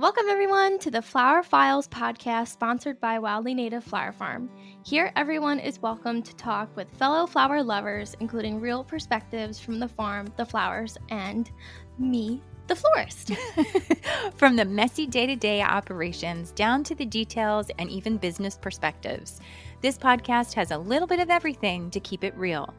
Welcome, everyone, to the Flower Files podcast sponsored by Wildly Native Flower Farm. Here, everyone is welcome to talk with fellow flower lovers, including real perspectives from the farm, the flowers, and me, the florist. From the messy day-to-day operations down to the details and even business perspectives, this podcast has a little bit of everything to keep it real.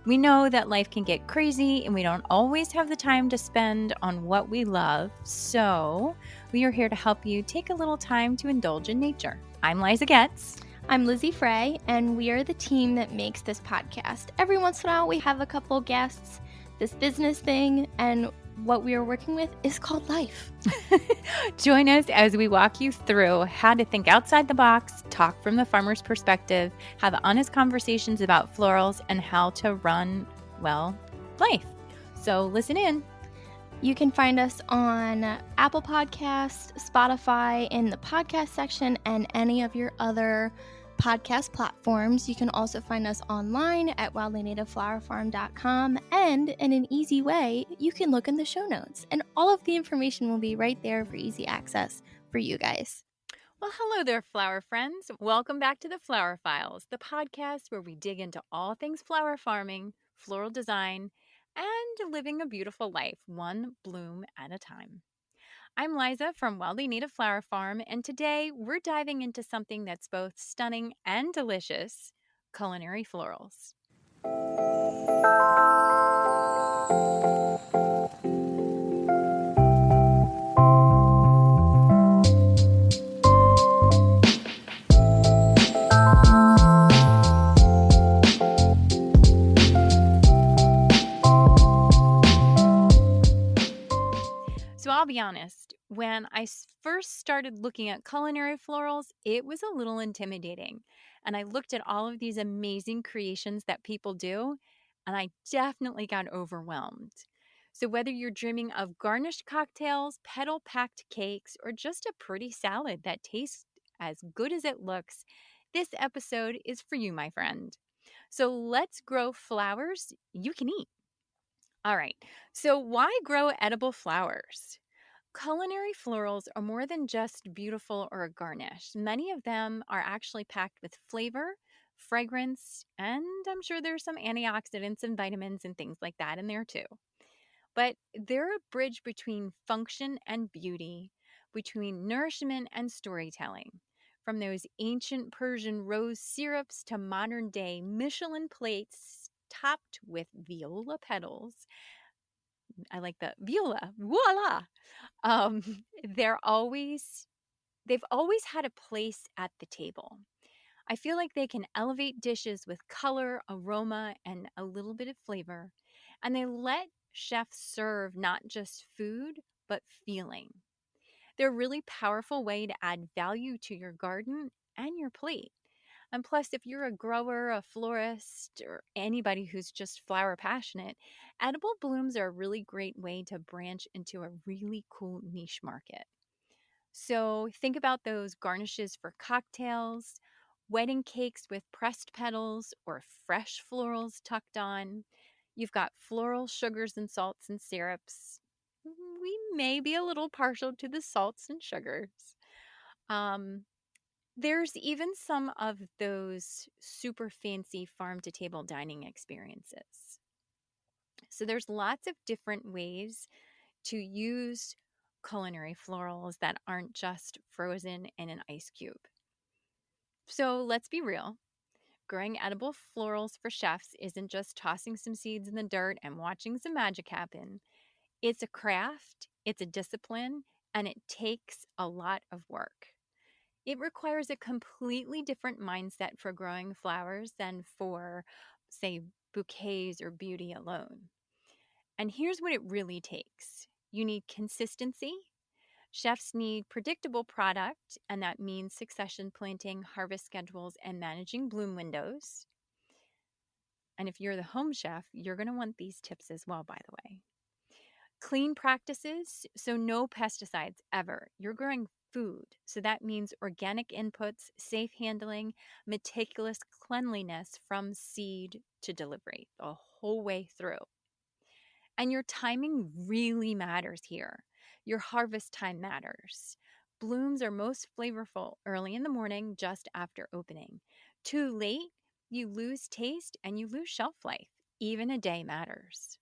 We know that life can get crazy and we don't always have the time to spend on what we love, so we are here to help you take a little time to indulge in nature. I'm Liza Getz. I'm Lizzie Frey, and we are the team that makes this podcast. Every once in a while, we have a couple guests, this business thing, and what we are working with is called life. Join us as we walk you through how to think outside the box, talk from the farmer's perspective, have honest conversations about florals, and how to run, well, life. So listen in. You can find us on Apple Podcasts, Spotify, in the podcast section, and any of your other podcast platforms. You can also find us online at wildlynativeflowerfarm.com, and in an easy way, you can look in the show notes, and all of the information will be right there for easy access for you guys. Well, hello there, flower friends. Welcome back to the Flower Files, the podcast where we dig into all things flower farming, floral design, and living a beautiful life, one bloom at a time. I'm Liza from Wildly Native Flower Farm, and today we're diving into something that's both stunning and delicious, culinary florals. So I'll be honest, when I first started looking at culinary florals, it was a little intimidating. And I looked at all of these amazing creations that people do, and I definitely got overwhelmed. So whether you're dreaming of garnished cocktails, petal-packed cakes, or just a pretty salad that tastes as good as it looks, this episode is for you, my friend. So let's grow flowers you can eat. All right, so why grow edible flowers? Culinary florals are more than just beautiful or a garnish. Many of them are actually packed with flavor, fragrance, and I'm sure there's some antioxidants and vitamins and things like that in there too. But they're a bridge between function and beauty, between nourishment and storytelling. From those ancient Persian rose syrups to modern day Michelin plates topped with viola petals. I like the viola, voila. Um, they're always they've always had a place at the table. I feel like they can elevate dishes with color, aroma, and a little bit of flavor. And they let chefs serve not just food, but feeling. They're a really powerful way to add value to your garden and your plate. And plus, if you're a grower, a florist, or anybody who's just flower passionate, edible blooms are a really great way to branch into a really cool niche market. So think about those garnishes for cocktails, wedding cakes with pressed petals, or fresh florals tucked on. You've got floral sugars and salts and syrups. We may be a little partial to the salts and sugars. Um, there's even some of those super fancy farm to table dining experiences. So there's lots of different ways to use culinary florals that aren't just frozen in an ice cube. So let's be real. Growing edible florals for chefs isn't just tossing some seeds in the dirt and watching some magic happen. It's a craft, it's a discipline, and it takes a lot of work. It requires a completely different mindset for growing flowers than for, say, bouquets or beauty alone. And here's what it really takes: you need consistency. Chefs need predictable product, and that means succession planting, harvest schedules, and managing bloom windows. And if you're the home chef, you're going to want these tips as well, by the way. Clean practices, so no pesticides ever. You're growing food, so that means organic inputs, safe handling, meticulous cleanliness from seed to delivery, the whole way through. And your timing really matters here. Your harvest time matters. Blooms are most flavorful early in the morning, just after opening. Too late, you lose taste and you lose shelf life. Even a day matters.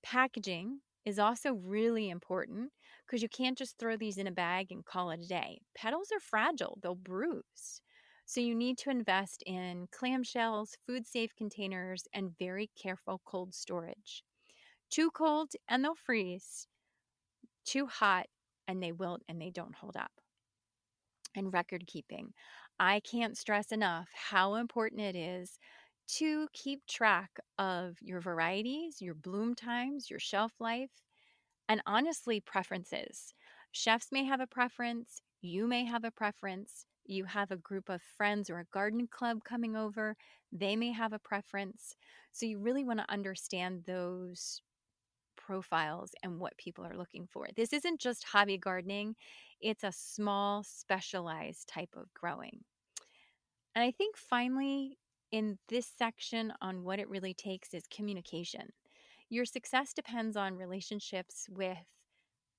Packaging is also really important because you can't just throw these in a bag and call it a day. Petals are fragile, they'll bruise. So you need to invest in clamshells, food safe containers, and very careful cold storage. Too cold and they'll freeze, too hot and they wilt and they don't hold up. And record keeping. I can't stress enough how important it is to keep track of your varieties, your bloom times, your shelf life, and honestly, preferences. Chefs may have a preference, you may have a preference, you have a group of friends or a garden club coming over, they may have a preference. So you really want to understand those profiles and what people are looking for. This isn't just hobby gardening, it's a small, specialized type of growing. And I think finally, in this section on what it really takes is communication. Your success depends on relationships with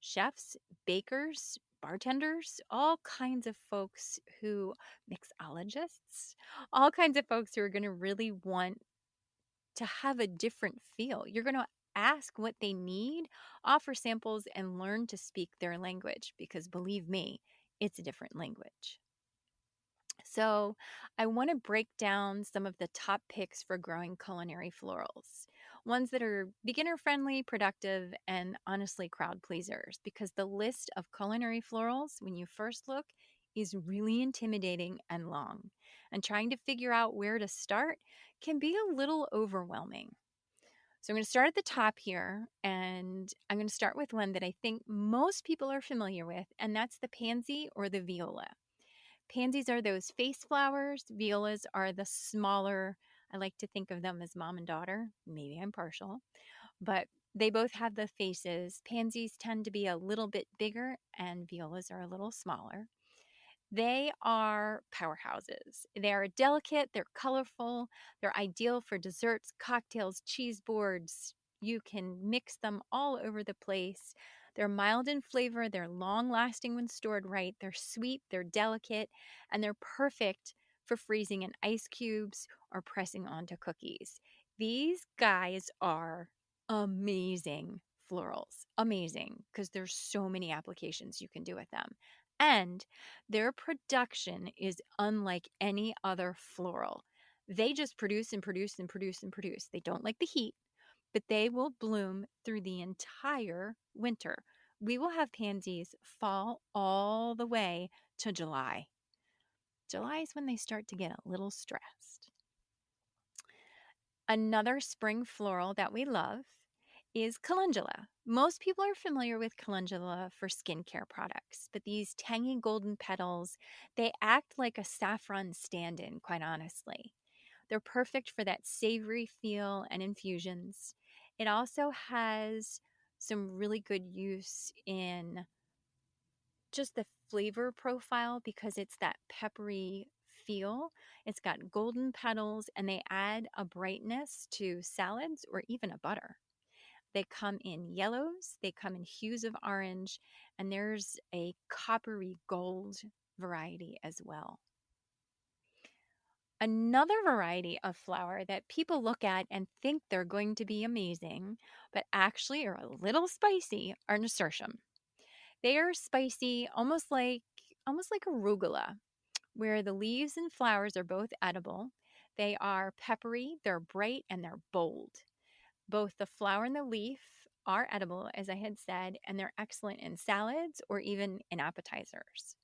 chefs, bakers, bartenders, all kinds of folks who, mixologists, all kinds of folks who are going to really want to have a different feel. You're going to ask what they need, offer samples, and learn to speak their language because believe me, it's a different language. So, I want to break down some of the top picks for growing culinary florals. Ones that are beginner friendly, productive, and honestly crowd pleasers because the list of culinary florals, when you first look, is really intimidating and long. And trying to figure out where to start can be a little overwhelming. So, I'm going to start at the top here, and I'm going to start with one that I think most people are familiar with, and that's the pansy or the viola. Pansies are those face flowers. Violas are the smaller. I like to think of them as mom and daughter. Maybe I'm partial, but they both have the faces. Pansies tend to be a little bit bigger, and violas are a little smaller. They are powerhouses. They are delicate, they're colorful, they're ideal for desserts, cocktails, cheese boards. You can mix them all over the place. They're mild in flavor, they're long lasting when stored right, they're sweet, they're delicate, and they're perfect for freezing in ice cubes or pressing onto cookies. These guys are amazing florals. Amazing because there's so many applications you can do with them. And their production is unlike any other floral. They just produce and produce and produce and produce. They don't like the heat, but they will bloom through the entire winter. We will have pansies fall all the way to July. July is when they start to get a little stressed. Another spring floral that we love is calendula. Most people are familiar with calendula for skincare products, but these tangy golden petals, they act like a saffron stand-in, quite honestly. They're perfect for that savory feel and infusions. It also has some really good use in just the flavor profile because it's that peppery feel. It's got golden petals and they add a brightness to salads or even a butter. They come in yellows, they come in hues of orange, and there's a coppery gold variety as well. Another variety of flower that people look at and think they're going to be amazing, but actually are a little spicy, are nasturtium. They are spicy, almost like arugula, where the leaves and flowers are both edible. They are peppery, they're bright, and they're bold. Both the flower and the leaf are edible, as I had said, and they're excellent in salads or even in appetizers.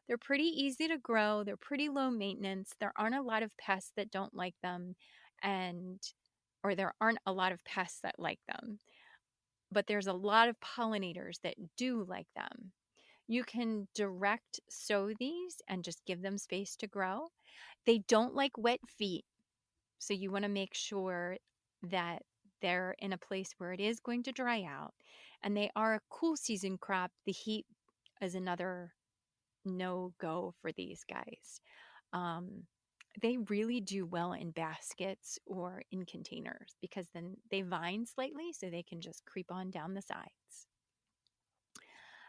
They're pretty easy to grow, they're pretty low maintenance. There aren't a lot of pests that don't like them, and or there aren't a lot of pests that like them, but there's a lot of pollinators that do like them. You can direct sow these and just give them space to grow. They don't like wet feet, so you want to make sure that they're in a place where it is going to dry out. And they are a cool season crop. The heat is another no go for these guys. Um, they really do well in baskets or in containers because then they vine slightly so they can just creep on down the sides.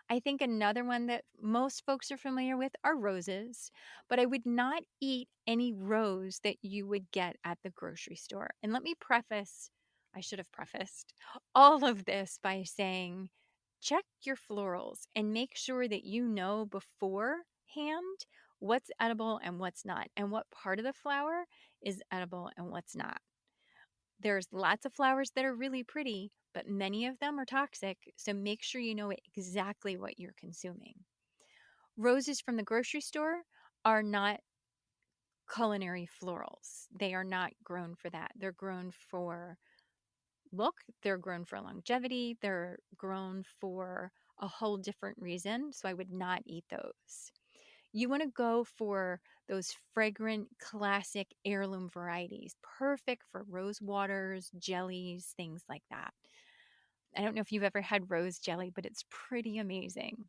I think another one that most folks are familiar with are roses, but I would not eat any rose that you would get at the grocery store. And let me preface, I should have prefaced all of this by saying check your florals and make sure that you know beforehand what's edible and what's not, and what part of the flower is edible and what's not. There's lots of flowers that are really pretty, but many of them are toxic, so make sure you know exactly what you're consuming. Roses from the grocery store are not culinary florals. They are not grown for that. They're grown for look, they're grown for longevity, they're grown for a whole different reason, so I would not eat those. You want to go for those fragrant, classic heirloom varieties, perfect for rose waters, jellies, things like that. I don't know if you've ever had rose jelly, but it's pretty amazing.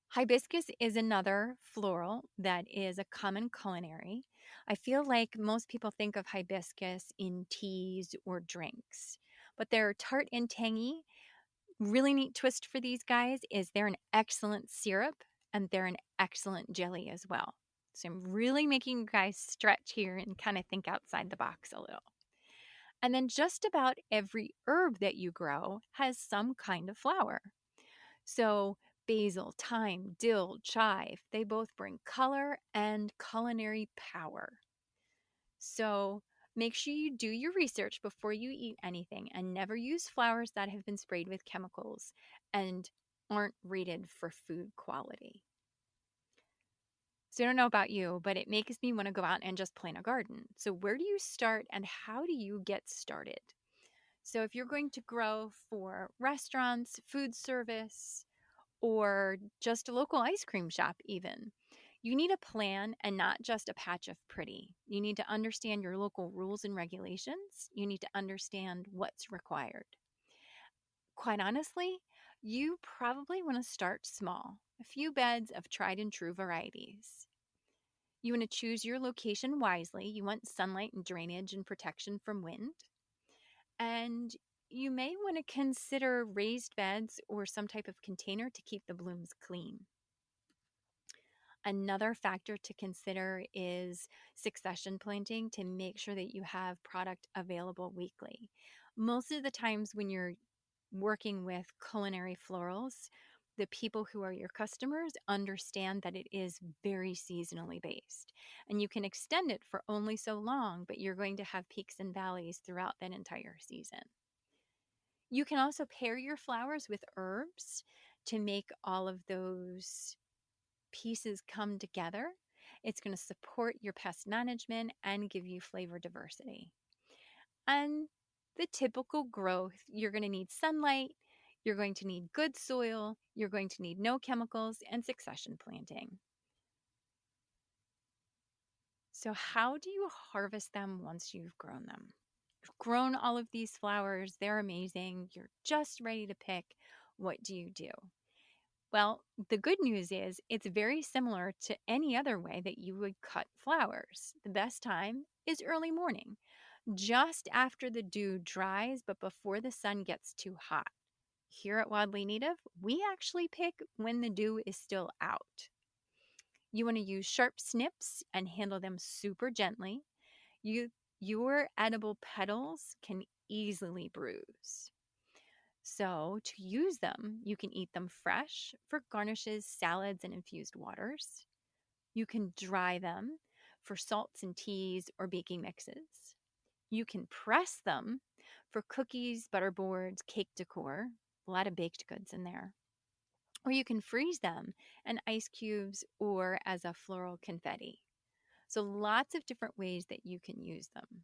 Hibiscus is another floral that is a common culinary. I feel like most people think of hibiscus in teas or drinks, but they're tart and tangy. Really neat twist for these guys is they're an excellent syrup and they're an excellent jelly as well. So I'm really making you guys stretch here and kind of think outside the box a little. And then just about every herb that you grow has some kind of flower. So basil, thyme, dill, chive, they both bring color and culinary power. So make sure you do your research before you eat anything and never use flowers that have been sprayed with chemicals and aren't rated for food quality. So I don't know about you, but it makes me want to go out and just plant a garden. So where do you start and how do you get started? So if you're going to grow for restaurants, food service, or just a local ice cream shop, even, you need a plan and not just a patch of pretty. You need to understand your local rules and regulations. You need to understand what's required. Quite honestly, you probably want to start small, a few beds of tried and true varieties. You want to choose your location wisely. You want sunlight and drainage and protection from wind. And you may want to consider raised beds or some type of container to keep the blooms clean. Another factor to consider is succession planting to make sure that you have product available weekly. Most of the times when you're working with culinary florals, the people who are your customers understand that it is very seasonally based and you can extend it for only so long, but you're going to have peaks and valleys throughout that entire season. You can also pair your flowers with herbs to make all of those pieces come together. It's going to support your pest management and give you flavor diversity. And the typical growth, you're going to need sunlight, you're going to need good soil, you're going to need no chemicals, and succession planting. So, how do you harvest them once you've grown them? You've grown all of these flowers, they're amazing, you're just ready to pick. What do you do? Well, the good news is it's very similar to any other way that you would cut flowers. The best time is early morning, just after the dew dries, but before the sun gets too hot. Here at Wadley Native, we actually pick when the dew is still out. You want to use sharp snips and handle them super gently. Your edible petals can easily bruise. So, to use them, you can eat them fresh for garnishes, salads, and infused waters. You can dry them for salts and teas or baking mixes. You can press them for cookies, butter boards, cake decor, a lot of baked goods in there. Or you can freeze them in ice cubes or as a floral confetti. So, lots of different ways that you can use them.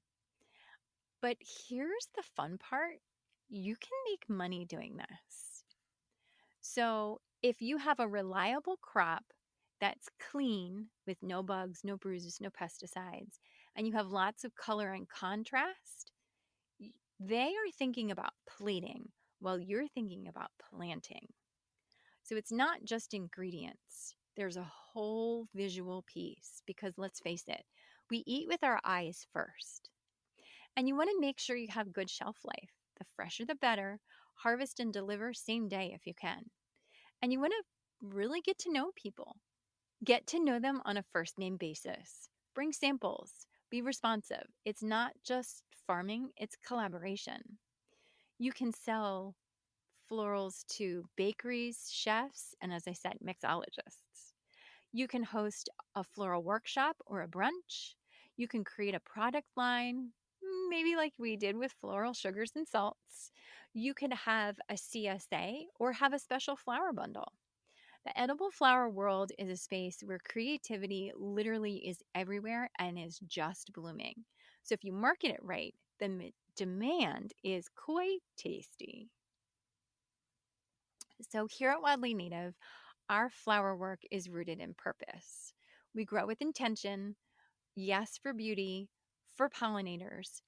But here's the fun part, you can make money doing this. So, if you have a reliable crop that's clean with no bugs, no bruises, no pesticides, and you have lots of color and contrast, they are thinking about plating while you're thinking about planting. So, it's not just ingredients, there's a whole visual piece because let's face it, we eat with our eyes first. And you want to make sure you have good shelf life. The fresher, the better. Harvest and deliver same day if you can. And you want to really get to know people. Get to know them on a first name basis. Bring samples. Be responsive. It's not just farming, it's collaboration. You can sell florals to bakeries, chefs, and as I said, mixologists. You can host a floral workshop or a brunch. You can create a product line, maybe like we did with floral sugars and salts. You could have a CSA or have a special flower bundle. The edible flower world is a space where creativity literally is everywhere and is just blooming. So if you market it right, the demand is quite tasty. So here at Wildly Native, our flower work is rooted in purpose. We grow with intention, yes, for beauty, for pollinators,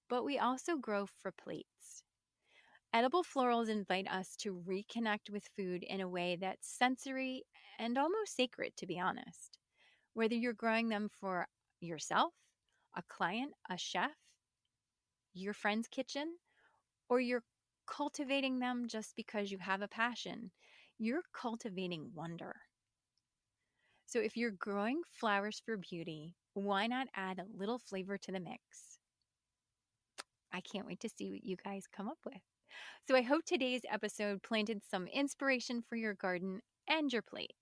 but we also grow for plates. Edible florals invite us to reconnect with food in a way that's sensory and almost sacred, to be honest. Whether you're growing them for yourself, a client, a chef, your friend's kitchen, or you're cultivating them just because you have a passion, you're cultivating wonder. So if you're growing flowers for beauty, why not add a little flavor to the mix? I can't wait to see what you guys come up with. So I hope today's episode planted some inspiration for your garden and your plate.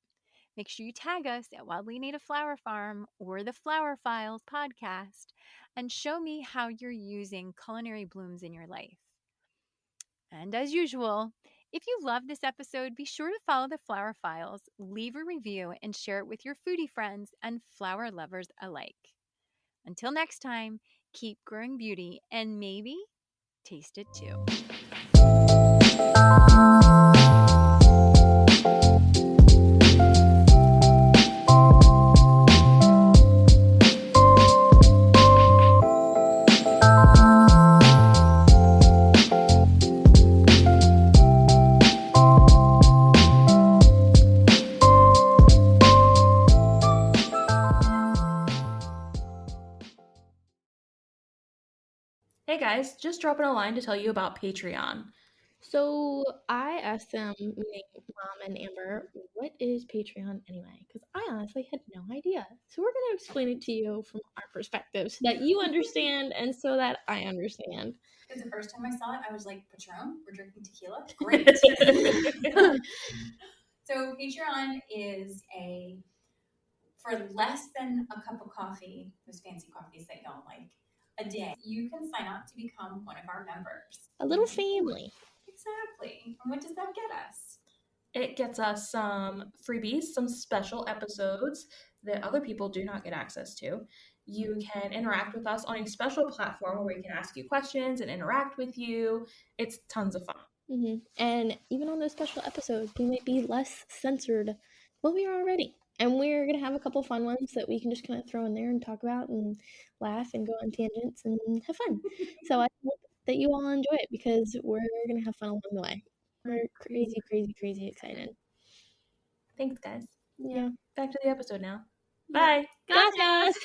Make sure you tag us at Wildly Native Flower Farm or the Flower Files podcast and show me how you're using culinary blooms in your life. And as usual, if you love this episode, be sure to follow the Flower Files, leave a review, and share it with your foodie friends and flower lovers alike. Until next time, keep growing beauty and maybe taste it too. Hey guys, just dropping a line to tell you about Patreon. So I asked them, meaning Mom and Amber, what is Patreon anyway? Because I honestly had no idea. So we're going to explain it to you from our perspective so that you understand and so that I understand. Because the first time I saw it, I was like, Patron, we're drinking tequila? Great. So Patreon is for less than a cup of coffee, those fancy coffees that y'all like, a day, you can sign up to become one of our members. A little family. Exactly. And what does that get us? It gets us some freebies, some special episodes that other people do not get access to. You can interact with us on a special platform where we can ask you questions and interact with you. It's tons of fun. Mm-hmm. And even on those special episodes, we might be less censored than we are already. And we're going to have a couple fun ones that we can just kind of throw in there and talk about and laugh and go on tangents and have fun. So I hope that you all enjoy it because we're going to have fun along the way. We're crazy, crazy, crazy excited. Thanks, guys. Yeah. Back to the episode now. Bye. Gracias!